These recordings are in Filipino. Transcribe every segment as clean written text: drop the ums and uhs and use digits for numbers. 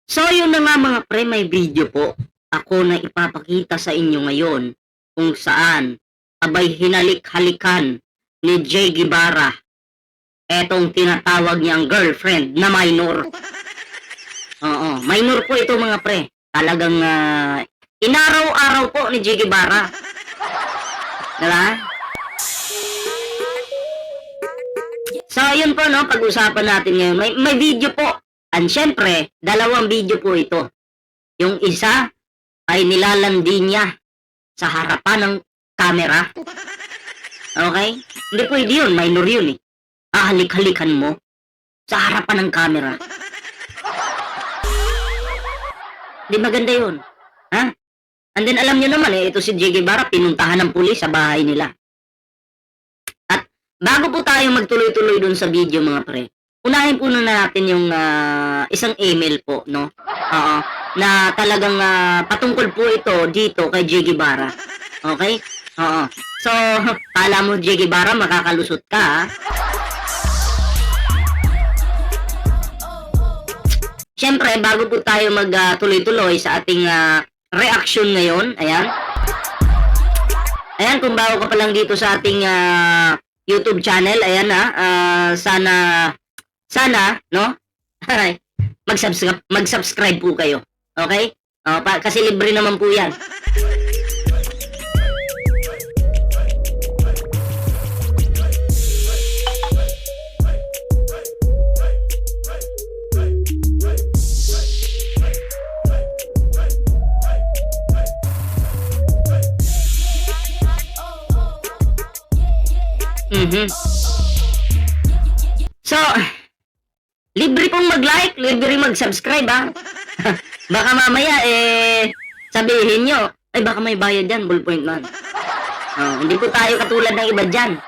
So yun na nga mga pre, may video po ako na ipapakita sa inyo ngayon kung saan abay hinalik-halikan ni Jay Guevara etong tinatawag niyang girlfriend na minor. Oo, minor po ito mga pre. Talagang inaraw-araw po ni Jay Guevara. Diba? So yun po no, pag-usapan natin ngayon. May video po. And syempre, dalawang video po ito. Yung isa ay nilalandi niya sa harapan ng camera. Okay? Hindi pwede yun, minor yun eh. Hahalik-halikan mo sa harapan ng camera. Di maganda yun. Ha? And then alam nyo naman ito si Jay Guevara, pinuntahan ng pulis sa bahay nila. At bago po tayo magtuloy-tuloy dun sa video mga pre, unahin po na natin yung isang email po, no? Oo. Na talagang patungkol po ito dito kay Jay Guevara. Okay? Oo. So, kala mo Jay Guevara makakalusot ka, ha? Siyempre, bago po tayo magtuloy-tuloy sa ating reaction ngayon, ayan. Ayan, kung bago ka pa lang dito sa ating YouTube channel, ayan sana, no? Mag-subscribe po kayo. Okay? Kasi libre naman po yan. So, libre pong mag-like, libre mag-subscribe, ha? Baka mamaya, sabihin nyo, ay baka may bayad yan, ballpoint man. Hindi po tayo katulad ng iba dyan.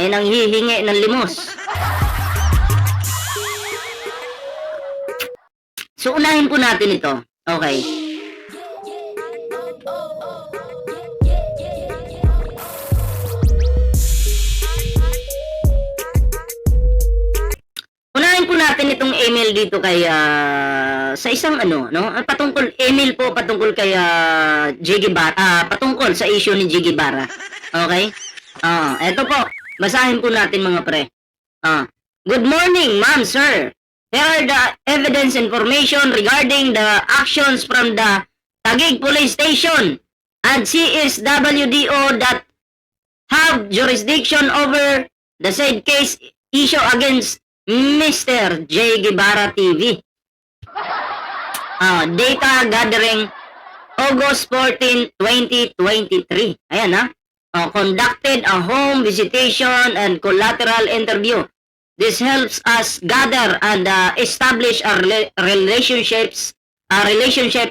Nanghihingi ng limos. So, unahin po natin ito. Okay. Unahin po natin itong email dito kay sa isang no? Patungkol email po patungkol kay Jay Guevara, patungkol sa issue ni Jay Guevara. Okay? Ito po. Basahin po natin mga pre. Good morning, ma'am, sir. Here are the evidence information regarding the actions from the Taguig Police Station and CSWDO that have jurisdiction over the said case issue against Mr. Jay Guevara TV. Data gathering August 14, 2023. Ayan conducted a home visitation and collateral interview. This helps us gather and establish our relationship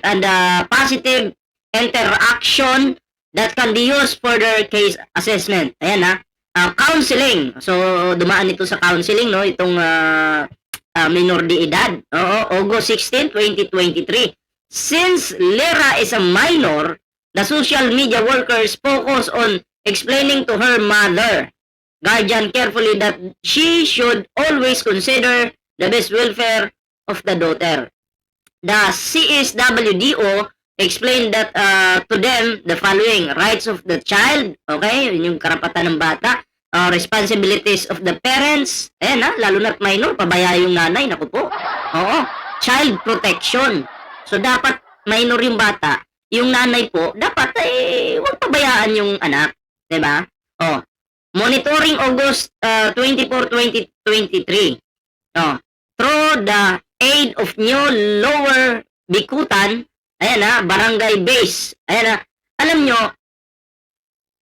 and positive interaction that can be used for their case assessment. Ayan counseling. So, dumaan ito sa counseling, no? Itong minor de edad. August 16, 2023. Since Lera is a minor, the social media workers focus on explaining to her mother, guardian carefully that she should always consider the best welfare of the daughter. The CSWDO explained that to them the following: rights of the child, okay, yun yung karapatan ng bata, responsibilities of the parents, lalo na't minor, pabaya yung nanay, naku po. Child protection. So dapat minor yung bata, yung nanay po, dapat huwag pabayaan yung anak, 'di ba? Monitoring August 24, 2023. Through the aid of New Lower Bikutan, barangay base. Alam nyo,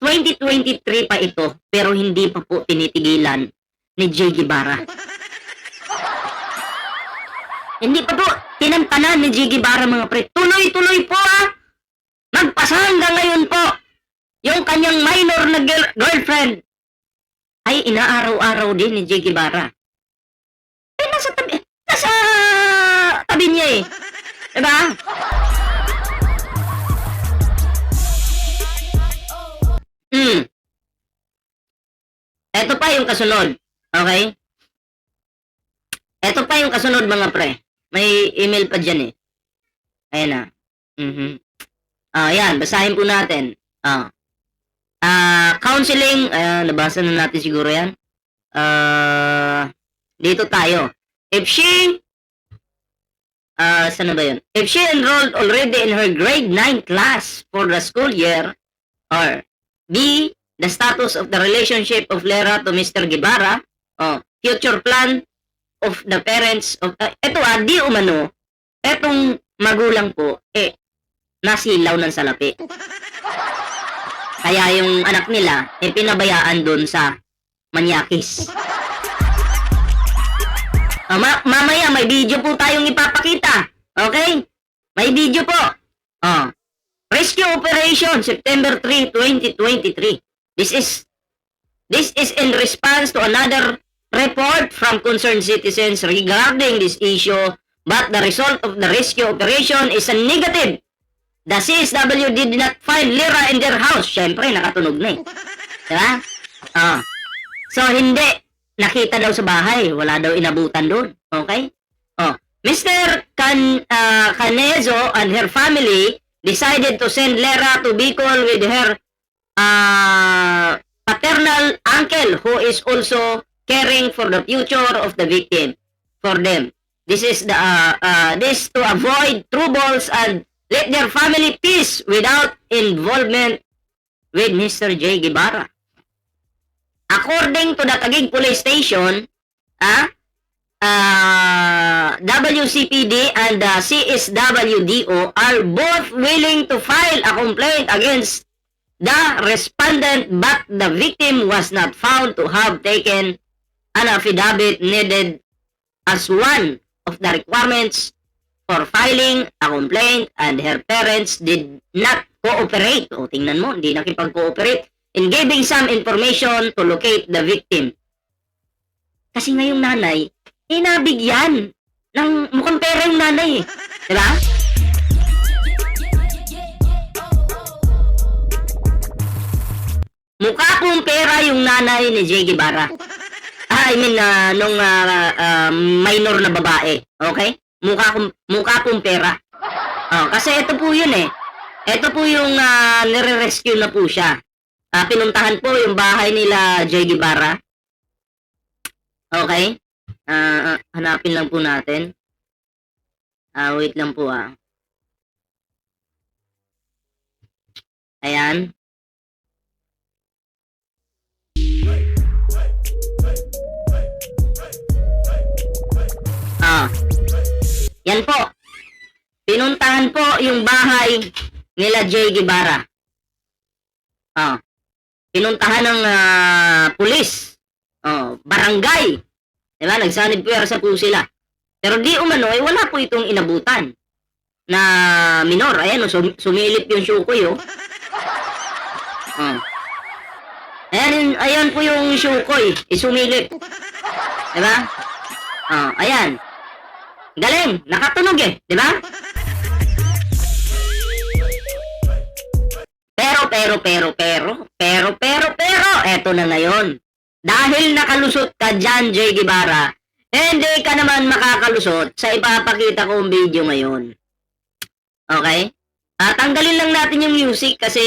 2023 pa ito, pero hindi pa po tinitigilan ni Jay Guevara. Hindi pa po tinantanan ni Jay Guevara mga pre. Tuloy-tuloy po Magpasa hanggang ngayon po. Yung kanyang minor na girlfriend ay inaaraw-araw din ni Jay Guevara. Nasa tabi niya Diba? Ito pa yung kasunod. Okay? Ito pa yung kasunod mga pre. May email pa dyan Ayan na. Mhm. Yan, basahin po natin. Counseling, nabasa na natin siguro yan. Dito tayo. If she, saan na ba yun? If she enrolled already in her grade 9 class for the school year, or B, the status of the relationship of Lera to Mr. Guevara, future plan of the parents of, di umano, etong magulang po, nasilaw ng salapi. Kaya yung anak nila, pinabayaan doon sa Manyakis. Mamaya, may video po tayong ipapakita. Okay? May video po. Rescue Operation, September 3, 2023. This is in response to another report from concerned citizens regarding this issue, but the result of the rescue operation is a negative. The CSW did not find Lera in their house. Siyempre, nakatunog na eh. Diba? So, hindi. Nakita daw sa bahay. Wala daw inabutan doon. Okay? Mr. Canezo and her family decided to send Lera to Bicol with her paternal uncle who is also caring for the future of the victim for them. This is this to avoid troubles and let their family peace without involvement with Mr. J. Guevara. According to the Taguig Police Station, WCPD and the CSWDO are both willing to file a complaint against the respondent, but the victim was not found to have taken an affidavit needed as one of the requirements for filing a complaint, and her parents did not cooperate. Tingnan mo, hindi nakipag-cooperate in giving some information to locate the victim. Kasi ngayong nanay, nabigyan ng mukhang pera yung nanay eh. Diba? Mukha pong pera yung nanay ni J. Guevara. Nung minor na babae. Okay? Mukha pong pera. Kasi ito po yun eh. Ito po yung nire-rescue na po siya. Pinuntahan po yung bahay nila J. Guevara. Okay? Hanapin lang po natin. Wait lang po Ayan. Yan po. Pinuntahan po yung bahay nila J. Guevara. Pinuntahan ng pulis. Barangay. Diba? Nagsanib puwersa po sila. Pero di umano, wala po itong inabutan na minor. Ayan, sumilip yung syukoy, Ayan po yung syukoy. Sumilip. Diba? Ayan. Galing. Nakatunog eh. Diba? Pero, eto na ngayon. Dahil nakalusot ka dyan, J. Guevara, hindi ka naman makakalusot sa ipapakita kong video ngayon. Okay? Tanggalin lang natin yung music kasi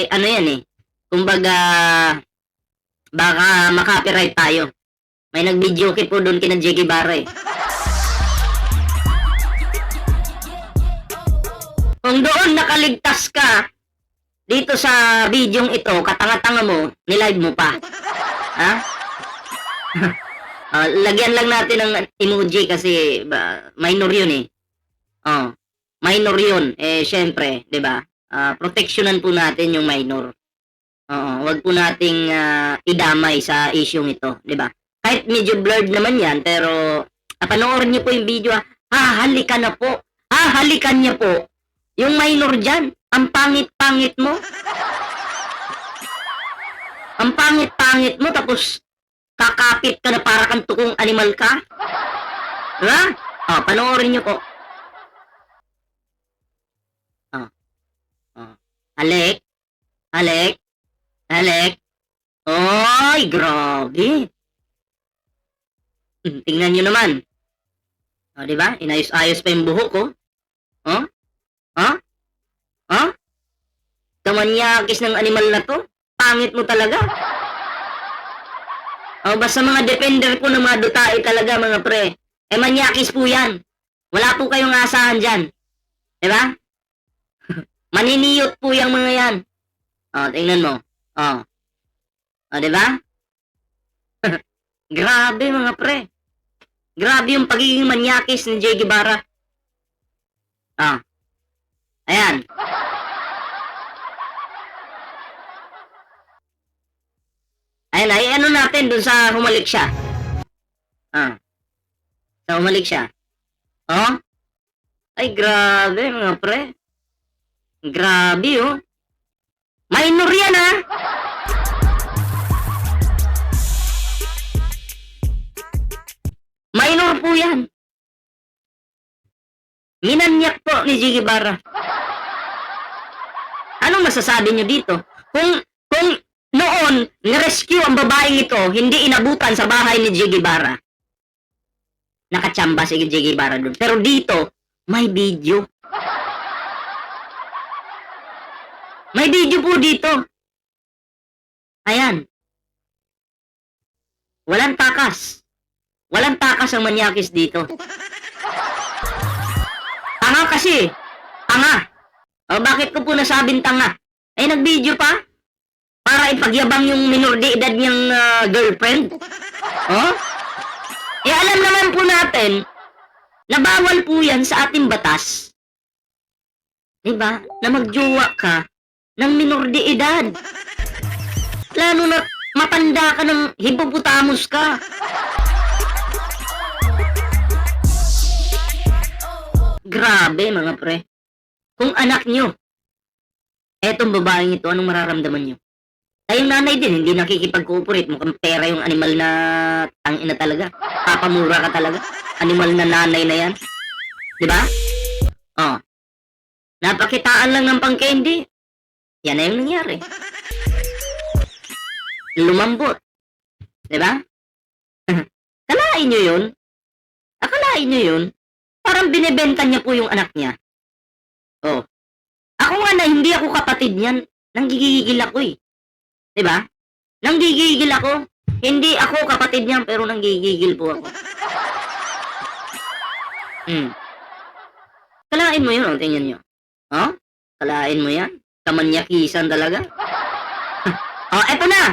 yan eh. Kumbaga, baka makapiright tayo. May nag-video kit po doon kina J. Guevara eh. Kung doon nakaligtas ka dito sa bidyong ito, katanga-tanga mo, nilive mo pa. Lagyan lang natin ng emoji kasi minor yun eh. Minor yun. Syempre, 'di ba? Proteksyonan po natin yung minor. Wag po nating idamay sa isyung ito, 'di ba? Kahit medyo blurred naman 'yan, pero panoorin niyo po yung video. Halikan na po. Halikan niya po. Yung minor diyan, ang pangit-pangit mo. Ang pangit-pangit mo, tapos kakapit ka na para kang tukong animal ka. Diba? Panoorin nyo po. Halik. Oy, grabe. Tingnan nyo naman. Diba? Inayos-ayos pa yung buhok ko. manyakis ng animal na to. Pangit mo talaga. O, basta mga defender po ng mga dutae talaga, mga pre. Eh, manyakis po yan. Wala po kayong asahan dyan. Diba? Maniniyot po yung mga yan. O, tingnan mo. O, diba? Grabe, mga pre. Grabe yung pagiging manyakis ni J. Guevara. Ayan. Ayan, ay ano natin dun sa humalik siya. Sa humalik siya. Ay, grabe mga pre. Grabe, oh. Minor yan, ha? Minor po yan. Minanyak po ni J. Guevara. Anong masasabi nyo dito? Kung noon, na-rescue ang babaeng ito, hindi inabutan sa bahay ni J. Guevara. Nakachamba si J. Guevara doon. Pero dito, may video. May video po dito. Ayan. Walang takas. Walang takas ang manyakis dito. Tanga kasi. Tanga. O bakit ko po nasabing tanga? Eh, nag-video pa? Para ipagyabang yung minor de edad niyang girlfriend? Eh, alam naman po natin na bawal po yan sa ating batas. Diba? Na magjowa ka ng minor de edad. Lalo na matanda ka ng hippopotamus ka. Grabe, mga pre. Kung anak nyo, etong babaeng ito, anong mararamdaman nyo? Tayong nanay din, hindi nakikipag-cooperate. Mukhang pera yung animal na tangina talaga. Papamura ka talaga. Animal na nanay na yan. Diba? Napakitaan lang ng pang-candy. Yan na yung nangyari. Lumambot. Diba? Kalain nyo yun? Akalain nyo yun? Parang binibenta niya po yung anak niya. Ako nga na hindi ako kapatid niyan. Nanggigigil ako eh. Diba? Nanggigigil ako. Hindi ako kapatid niyan pero nanggigigil po ako. Kalain mo yun, tingnan nyo. Kalain mo yan. Kamanyakisan talaga. Eto na.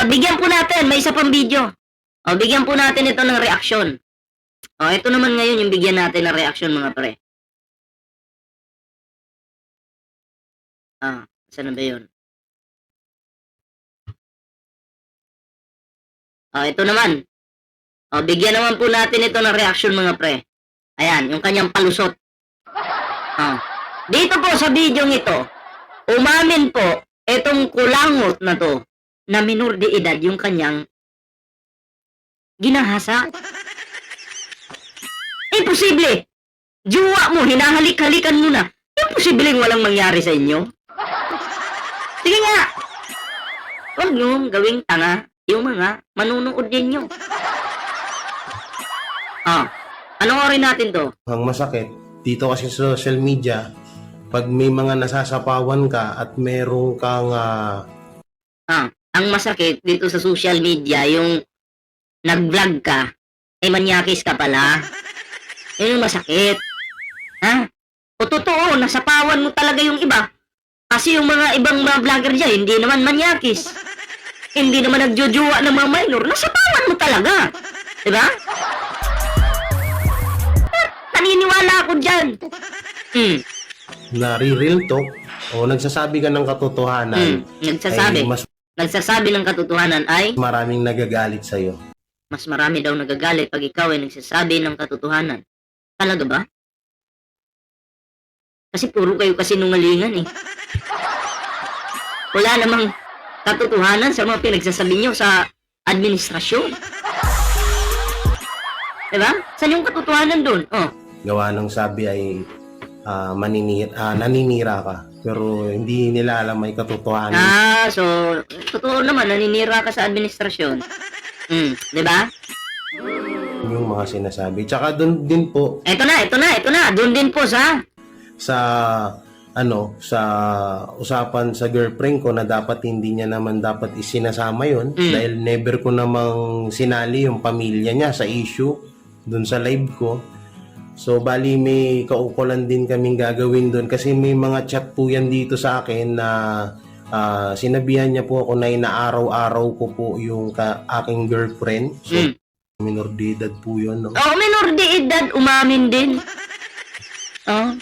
Bigyan po natin. May isa pang video. Bigyan po natin ito ng reaksyon. Ito naman ngayon yung bigyan natin ng reaksyon, mga pre. Saan na ba yun? Ito naman. Bigyan naman po natin ito ng reaksyon, mga pre. Ayan, yung kanyang palusot. Dito po sa video ito, umamin po itong kulangot na to na minor de edad yung kanyang ginahasa. Imposible. Juwa mo, hinahalik-halikan mo na. Imposibleng walang mangyari sa inyo. Sige nga. Huwag nyo gawing tanga yung mga manunood ninyo. Anong natin to? Ang masakit, dito kasi sa social media, pag may mga nasasapawan ka at merong kang... Ang masakit dito sa social media, yung nag-vlog ka, manyakis ka pala. Yun yung masakit. O totoo, nasapawan mo talaga yung iba. Kasi yung mga ibang mga vlogger dyan, hindi naman manyakis. Hindi naman nagjojowa ng mga minor. Nasapawan mo talaga. Diba? Naniniwala ako dyan. Nare-real talk o nagsasabi ka ng katotohanan. Nagsasabi ng katotohanan ay maraming nagagalit sa'yo. Mas marami daw nagagalit pag ikaw ay nagsasabi ng katotohanan. Talaga ba? Kasi puro kayo kasinungalingan eh. Wala namang katotohanan sa mga pinagsasabi nyo sa administrasyon. Diba? Saan yung katotohanan dun? Gawa ng sabi ay naninira ka. Pero hindi nila alam may katotohanan. So, totoo naman, naninira ka sa administrasyon. Diba? Yung mga sinasabi. Tsaka doon din po... Ito na. Doon din po sa sa usapan sa girlfriend ko na dapat hindi niya naman dapat isinasama yon dahil never ko namang sinali yung pamilya niya sa issue dun sa live ko. So bali may kaukulan din kaming gagawin dun kasi may mga chat po yan dito sa akin na sinabihan niya po ako na inaaraw-araw ko po yung aking girlfriend. So minor de edad po yun, no? Oh, minor de edad, umamin din. Oh.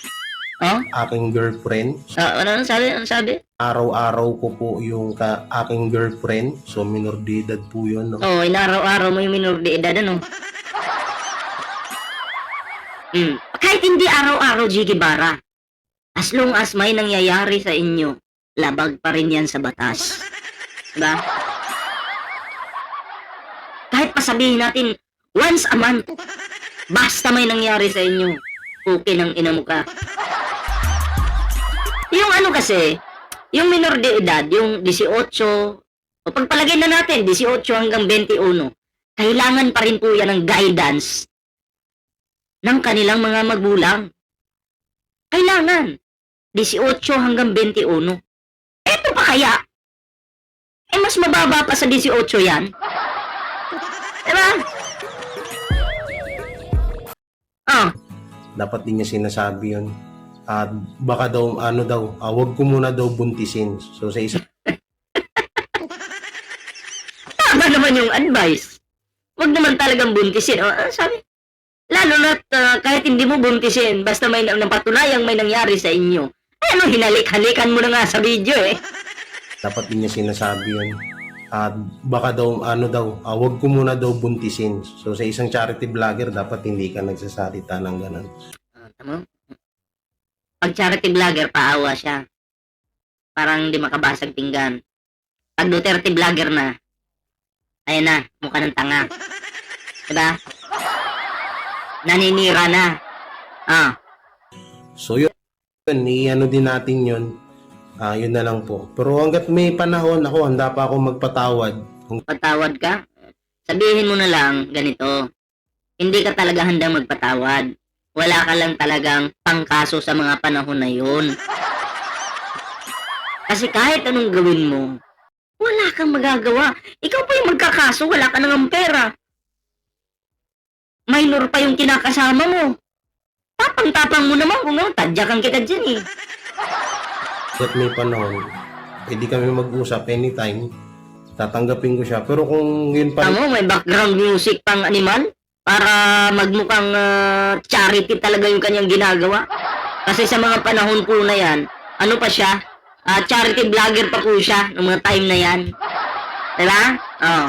Aking girlfriend. Ano sabi? Ano sabi? Araw-araw ko po yung aking girlfriend. So minor de edad po yun, no? Oh, inaraw-araw mo yung minor de edad, ano? Kahit hindi araw-araw, Jiggy Barra, as long as may nangyayari sa inyo, labag pa rin yan sa batas. Diba? Kahit pasabihin natin, once a month, basta may nangyari sa inyo, okay nang ina mo ka. Yung ano kasi, yung minor de edad, yung 18, o pagpalagay na natin, 18 hanggang 21, kailangan pa rin po yan ng guidance ng kanilang mga magulang. Kailangan. 18 hanggang 21. Eto pa kaya? Mas mababa pa sa 18 yan. Diba? Dapat din niya sinasabi yun. At baka daw, wag ko muna daw buntisin. So sa isang Tama naman yung advice. Huwag naman talagang buntisin. Sabi, lalo na kahit hindi mo buntisin, basta may napatunayang may nangyari sa inyo. Hinalik-halikan mo na nga sa video eh. dapat din niya sinasabi yun. At baka daw, wag ko muna daw buntisin. So sa isang charity vlogger, dapat hindi ka nagsasalita ng ganun. Tama? Pag charity vlogger, paawa siya. Parang hindi makabasag pinggan. Pag Duterte vlogger na, ayan na, mukha ng tanga. Diba? Naninira na. So yun, i-ano din natin yun. Yun na lang po. Pero hanggat may panahon, ako handa pa ako magpatawad. Patawad ka? Sabihin mo na lang, ganito. Hindi ka talaga handang magpatawad. Wala ka lang talagang pangkaso sa mga panahon na yun. Kasi kahit anong gawin mo, wala kang magagawa. Ikaw pa yung magkakaso, wala ka nang pera. Minor pa yung kinakasama mo. Tapang-tapang mo naman kung tadyakan kita dyan eh. At may panahon, pwede kami mag-usap anytime. Tatanggapin ko siya. Pero kung yun pa... Tama, may background music pang animal para magmukhang charity talaga yung kanyang ginagawa. Kasi sa mga panahon po na yan, ano pa siya? Charity vlogger pa po siya ng mga time na yan. Diba? Oo.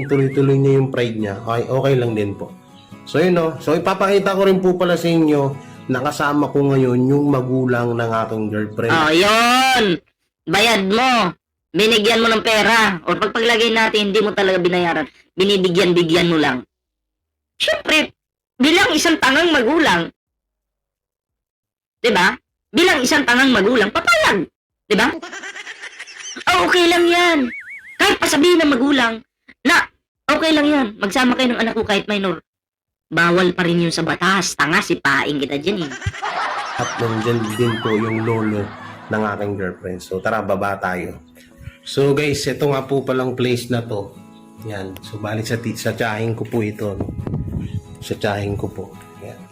Tuloy-tuloy niya yung pride niya. Okay lang din po. So yun o. So ipapakita ko rin po pala sa inyo na kasama ko ngayon yung magulang ng aking girlfriend. Yun! Bayad mo. Binigyan mo ng pera. O pagpaglagay natin, hindi mo talaga binayaran. Binibigyan-bigyan mo lang. Siyempre, bilang isang tangang magulang, diba? Bilang isang tangang magulang, papayag. Diba? Okay lang yan. Kahit pasabihin ng magulang, na, okay lang yan. Magsama kayo ng anak ko kahit minor. Bawal pa rin yun sa batas. Tanga, sipain kita dyan eh. At nandyan din po yung lolo ng aking girlfriend. So tara, baba tayo. So guys, ito nga po palang place na to. Yan. So balik sa tsahin ko po ito. No? Sa tsahin ko po. Yan.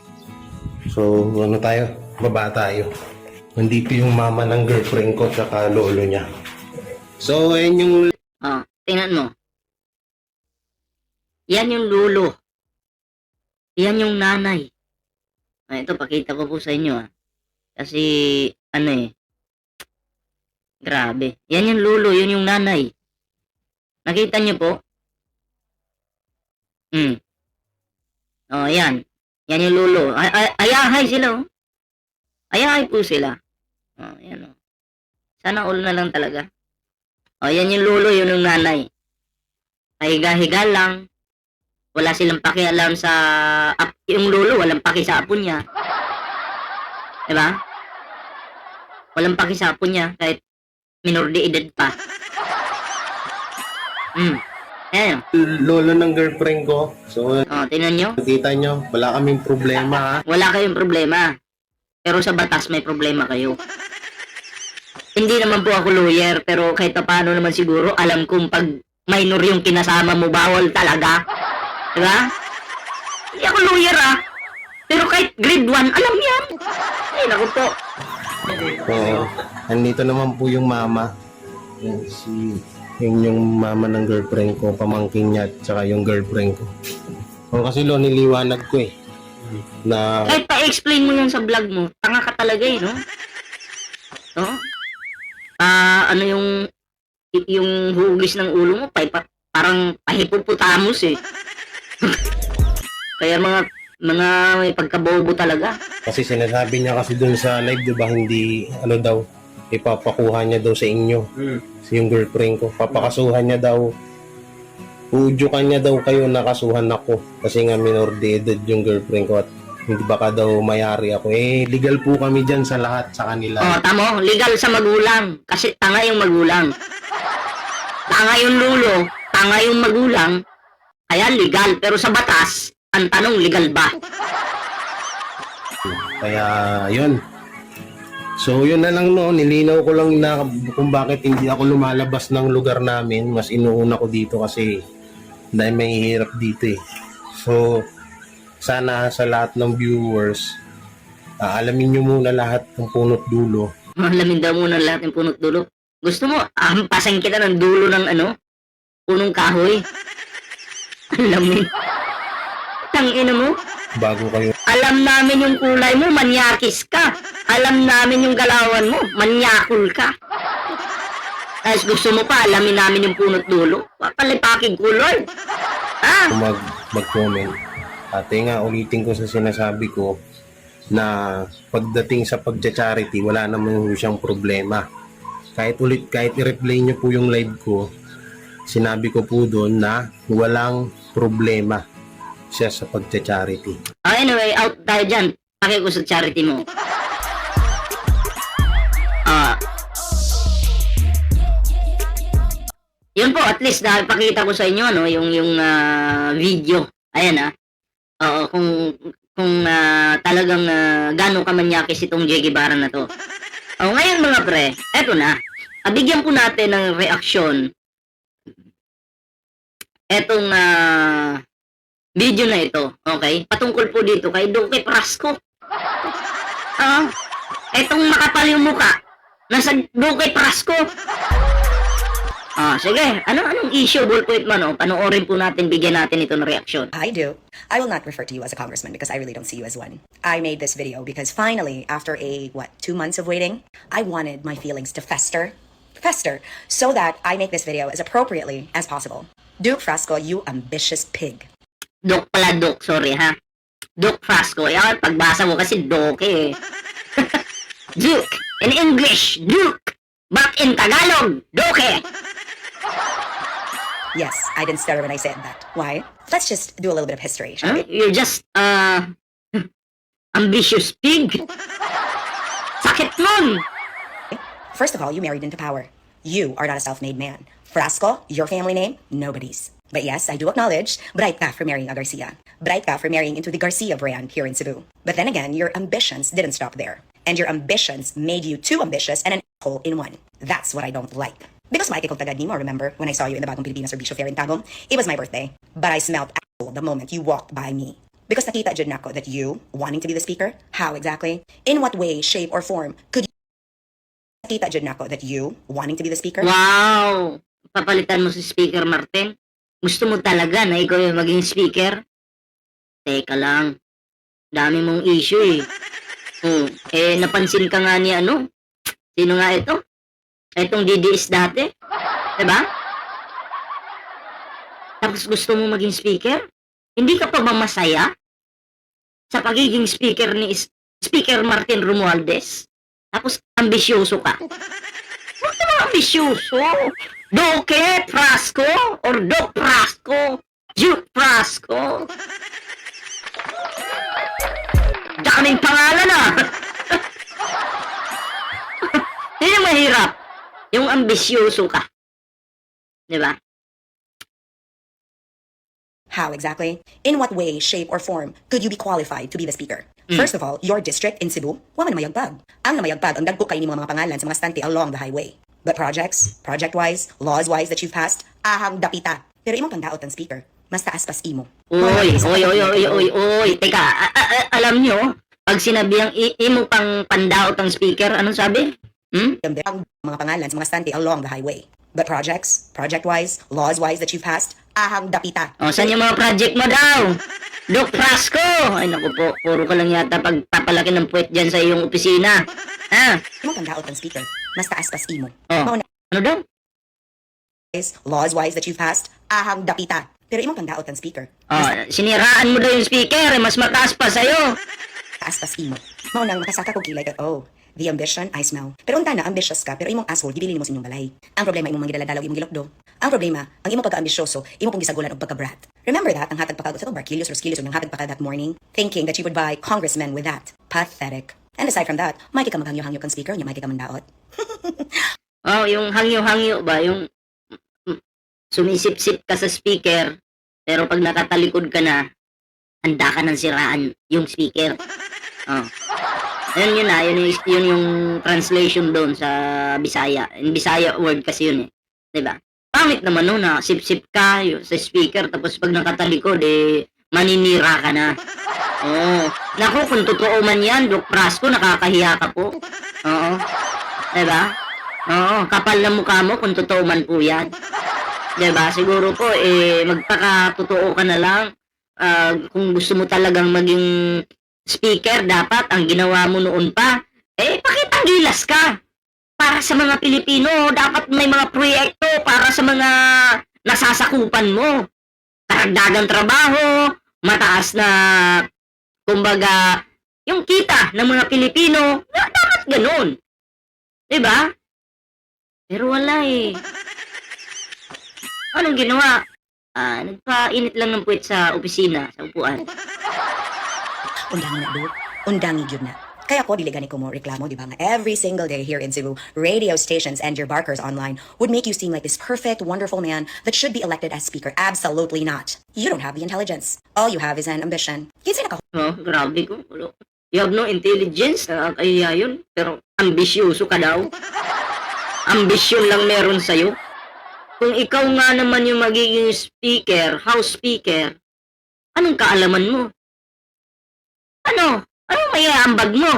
So ano tayo? Baba tayo. Nandito yung mama ng girlfriend ko tsaka lolo niya. So ayan yung... Tingnan mo. Yan yung lolo. Yan yung nanay. Ito, pakita ko po sa inyo Kasi, grabe. Yan yung lolo, yun yung nanay. Nakita niyo po? Yan. Yan yung lolo. Ayahay sila, Ayahay po sila. Yan, Sana all na lang talaga. Yan yung lolo, yun yung nanay. Pahiga-higa lang. Wala silang pakialam sa... yung lolo, walang paki sa apo niya. Diba? Walang paki sa apo niya, kahit minor de edad pa. Ayan. Lolo ng girlfriend ko. So, tingnan nyo. nakita nyo, wala kaming problema. Wala kayong problema. pero sa batas may problema kayo. Hindi naman po ako lawyer, pero kahit pa paano naman siguro, alam kong pag minor yung kinasama mo, bawal talaga. Diba? Hindi ako lawyer pero kahit grade 1, alam yan. Ay, naku po. Oo. Andito naman po yung mama. Yan, yun yung mama ng girlfriend ko, pamangkin niya, at saka yung girlfriend ko. Kasi niliwanag ko na Kahit pa-explain mo yan sa vlog mo, tanga ka talaga no? No? Ano yung hugis ng ulo mo, parang pahipopotamos Kaya mga may pagkabobo talaga. kasi sinasabi niya kasi dun sa live, di ba, hindi, daw, ipapakuha niya daw sa inyo. Yung girlfriend ko, papakasuhan niya daw, udyukan niya daw kayo, nakasuhan ako. Kasi nga minor de edad yung girlfriend ko at hindi baka daw mayari ako. Legal po kami dyan sa lahat sa kanila. Tamo, legal sa magulang. Kasi tanga yung magulang. Tanga yung lulo, tanga yung magulang. Kaya legal, pero sa batas, ang tanong, legal ba? Kaya, yun. So, yun na lang nilinaw ko lang na kung bakit hindi ako lumalabas ng lugar namin. Mas inuuna ko dito kasi dahil may hirap dito So, sana sa lahat ng viewers, alamin nyo muna lahat ng punot dulo. Alamin daw muna lahat ng punot dulo. Gusto mo, ahampasan kita ng dulo ng punong kahoy. Alamin. Tangina mo. Bago kayo. Alam namin yung kulay mo, manyakis ka. Alam namin yung galawan mo, manyakul ka. Tapos gusto mo pa, alamin namin yung punot dulo. Papalipaking kulay. Mag-comment. Ate nga, ulitin ko sa sinasabi ko na pagdating sa pagcha-charity, wala naman siyang problema. Kahit i-replay niyo po yung live ko, sinabi ko po doon na walang problema siya sa pagcha-charity. Anyway, out tayo dyan. Pakay ko sa charity mo. Yun po, at least nakipakita ko sa inyo yung video. Ayan Oo, kung talagang gano'ng kamanyakis itong Che Guevara na to. Ngayon mga pre, eto na. Bigyan po natin ng reaksyon etong video na ito, okay? Patungkol po dito kay Duque Frasco. Etong makapal yung muka, nasa Duque Frasco. Sige, anong issue, Bullpoint man, panoorin po natin, bigyan natin ito ng reaksyon. I do. I will not refer to you as a congressman because I really don't see you as one. I made this video because finally, after 2 months of waiting, I wanted my feelings to fester, so that I make this video as appropriately as possible. Duque Frasco, you ambitious pig. Duke pala, Duke, sorry ha. Duque Frasco, yan, pagbasa mo kasi Duque Duke, in English, Duke, but in Tagalog, Duque. Yes, I didn't stutter when I said that. Why? Let's just do a little bit of history, shall we? You're just, ambitious pig. Sakit nun. First of all, you married into power. You are not a self-made man. Frasco, your family name, nobody's. But yes, I do acknowledge Bright ka for marrying a Garcia. Bright ka for marrying into the Garcia brand here in Cebu. But then again, your ambitions didn't stop there. And your ambitions made you too ambitious and an asshole in one. That's what I don't like. Because Mikey Contagad Nimo, remember, when I saw you in the Bagong Pilipinas Servicio Fair in Tagum, it was my birthday. But I smelled asshole the moment you walked by me. Because nakita dyan nako that you, wanting to be the speaker, how exactly? In what way, shape, or form could you nakita dyan nako that you, wanting to be the speaker? Wow! Papalitan mo si Speaker Martin? Gusto mo talaga na ikaw yung maging speaker? Teka lang. Dami mong issue napansin ka nga ni Sino nga ito? Itong DDS dati? Diba? Tapos gusto mo maging speaker? Hindi ka pa ba masaya sa pagiging speaker ni Speaker Martin Romualdez? Tapos ambisyoso ka? Huwag ka ba ambisyoso? Duque Frasco or Duque Frasco? Duque Frasco? Daming pangalan Yun yung mahirap. Yung ambisyoso ka. Diba? How exactly? In what way, shape, or form could you be qualified to be the speaker? First of all, your district in Cebu, wa man namayagpag. Ang namayagpag, ang dagko kay ni mga pangalan sa mga stante along the highway. But projects, project-wise, laws-wise that you've passed, ahang dapita. Pero imong pandaot ang speaker, mas taas pas imo. Oy. Teka, alam nyo, pag sinabihang imo pang pandaot ang speaker, anong sabi? Ang mga pangalan sa mga stante along the highway. But projects, project-wise, laws-wise that you've passed, ahang dapita. O, saan yung mga project mo daw? Doc Frasco! Ay, naku po, puro ka lang yata pagpapalaki ng puwet dyan sa iyong opisina. Ha? Imong pandaot ang speaker, mas taas pas imo. Oh, Mao na ano daw? laws-wise that you've passed, ahang dapita. Pero imong pandaot ang speaker, Oh, siniraan mo daw yung speaker, mas mataas pa sa'yo. taas pas imo. Mao nang makasaka ko kilay ka, oh, the ambition I smell. Pero unta na, ambitious ka, pero imong asshole, gibili mo sa inyong balay. Ang problema imong mangidala-dalaw imong gilokdo. Ang problema, ang imong pagka-ambisyoso, imong pong gisagulan og pagka-brat. Remember that, ang hatag pagkagot sa Barquillos, Rosquillos, ang hatag pagka that morning, thinking that you would buy congressmen with that. Pathetic. And aside from that, maiki ka maghangyo-hangyo kang speaker, niya maiki ka mandaot. Oh, yung hangyo-hangyo ba? Yung sumisip-sip ka sa speaker, pero pag nakatalikod ka na, handa ka ng siraan yung speaker. Oh. Yun yung translation doon sa Bisaya. In Bisaya word kasi yun eh. Diba? Pangit naman nun na sip-sip ka sa speaker, tapos pag nakatalikod, maninira ka na. Oo. Naku, kung totoo man yan, Doc Frasco, nakakahiya ka po. Oo. Diba? Oo, kapal na mukha mo kung totoo man po yan. Diba? Siguro po, magpakatotoo ka na lang. Kung gusto mo talagang maging speaker, dapat ang ginawa mo noon pa, pakitang gilas ka. Para sa mga Pilipino, dapat may mga proyekto para sa mga nasasakupan mo. Karagdagang trabaho, mataas na, kumbaga, yung kita ng mga Pilipino, dapat ganun. Diba? Pero wala eh. Anong ginawa? Nagpainit lang ng puwet sa opisina, sa upuan. Undangi na, do. Undangi gyud na. Kaya ko dili gani ko mo reklamo, di ba? Nga every single day here in Cebu, radio stations and your barkers online would make you seem like this perfect, wonderful man that should be elected as speaker. Absolutely not. You don't have the intelligence. All you have is an ambition. Kinsay naka Oh, grabe ko. You have no intelligence. Kaya yun. Pero ambisyoso ka daw. Ambisyon lang meron sa'yo. Kung ikaw nga naman yung magiging speaker, house speaker, anong kaalaman mo? Ano? Anong may ambag mo?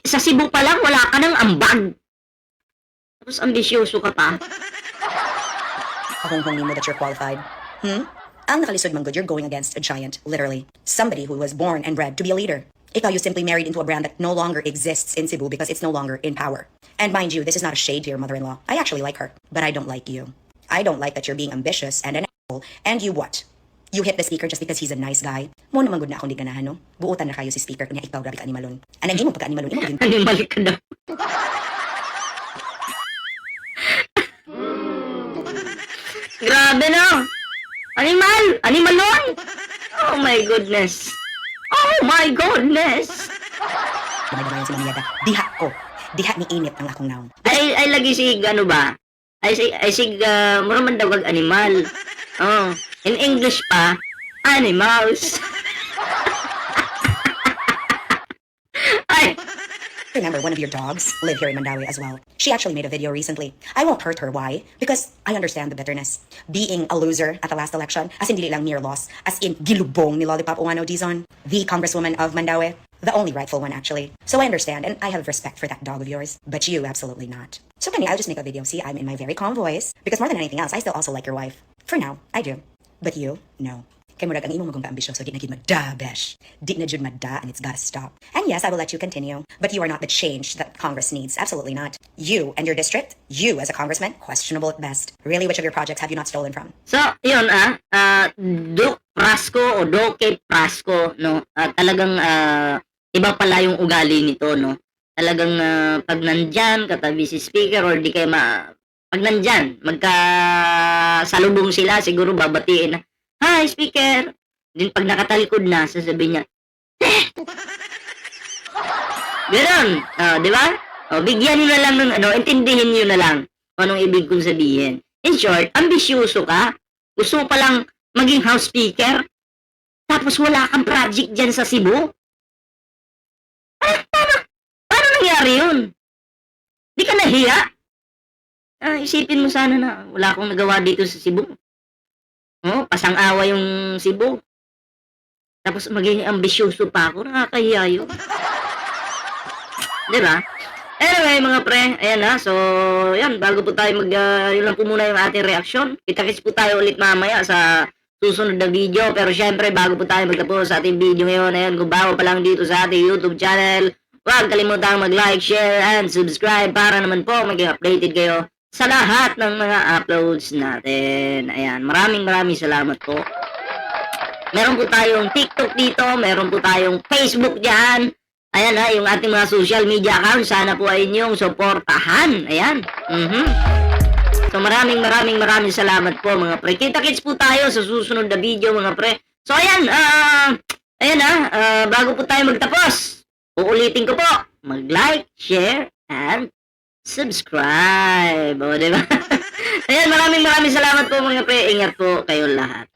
Sa Cebu pa lang, wala ka ng ambag. Tapos ambisyoso ka pa. Ahong-hong mo that you're qualified. Ang nakalisod man good, you're going against a giant, literally. Somebody who was born and bred to be a leader. Ikaw, you simply married into a brand that no longer exists in Cebu because it's no longer in power. And mind you, this is not a shade to your mother-in-law. I actually like her, but I don't like you. I don't like that you're being ambitious and an asshole. And you what? You hit the speaker just because he's a nice guy? Mo naman good na akong di ganahan, no? Buutan na kayo si speaker kunya ikaw grabe ka animalon. Anang imo pagka-animalon, imo yun. Animal ka daw. Grabe no? Animal! Animalon! Oh my goodness! Oh my goodness! Dumay-dumayan si Mamiyaga. Diha ko. Diha ni init ang akong naong. Ay lagi sig ano ba? Ay sig mura man daw kag animal. Oh, in English pa, animals. Ay, Remember, one of your dogs live here in Mandawi as well. She actually made a video recently. I won't hurt her. Why? Because I understand the bitterness. Being a loser at the last election, as in dili lang mere loss, as in gilubong ni Lollipop Uwano Dizon, the congresswoman of Mandawi, the only rightful one actually. So I understand, and I have respect for that dog of yours, but you absolutely not. So Kenny, I'll just make a video. See, I'm in my very calm voice, because more than anything else, I still also like your wife. For now, I do. But you, no. Kay murag ang imong magong kaambisyoso, di na gid madda, besh. Di na jud madda, and it's gotta stop. And yes, I will let you continue, but you are not the change that Congress needs. Absolutely not. You and your district, you as a congressman, questionable at best. Really, which of your projects have you not stolen from? so yun Doc Frasco o Doke Frasco, no? Talagang iba pala yung ugali nito, no? Talagang pag nandyan, katabi si speaker or di kayo pag nandyan, magkasalubong sila, siguro babatiin na, "Hi, speaker!" Din pag nakatalikod na, sasabihin niya, Ganon, di ba? Bigyan nyo na lang ng intindihin nyo na lang kung anong ibig kong sabihin. In short, ambisyoso ka, gusto mo palang maging house speaker, tapos wala kang project dyan sa Cebu, nakakahiya. Isipin mo sana na wala akong nagawa dito sa Cebu. Pasang-awa yung Cebu. Tapos maging ambisyoso pa ako, nakakahiya yun. Diba? Anyway, mga pre, ayan na. So, yan, bago po tayo yun lang po muna yung ating reaksyon. Kita-kits po tayo ulit mamaya sa susunod na video. Pero syempre, bago po tayo magtapos sa ating video ngayon, ayan, kung bago pa lang dito sa ating YouTube channel, huwag kalimutang mag-like, share, and subscribe para naman po maging updated kayo sa lahat ng mga uploads natin. Ayan, maraming salamat po. Meron po tayong TikTok dito, meron po tayong Facebook dyan. Ayan yung ating mga social media accounts. Sana po ay inyong suportahan. Ayan. So maraming salamat po mga pre. Kita-kits po tayo sa susunod na video mga pre. So ayan, bago po tayo magtapos, uulitin ko po, mag-like, share, and subscribe. O, diba? Ayan, maraming salamat po mga pre. Ingat po kayo lahat.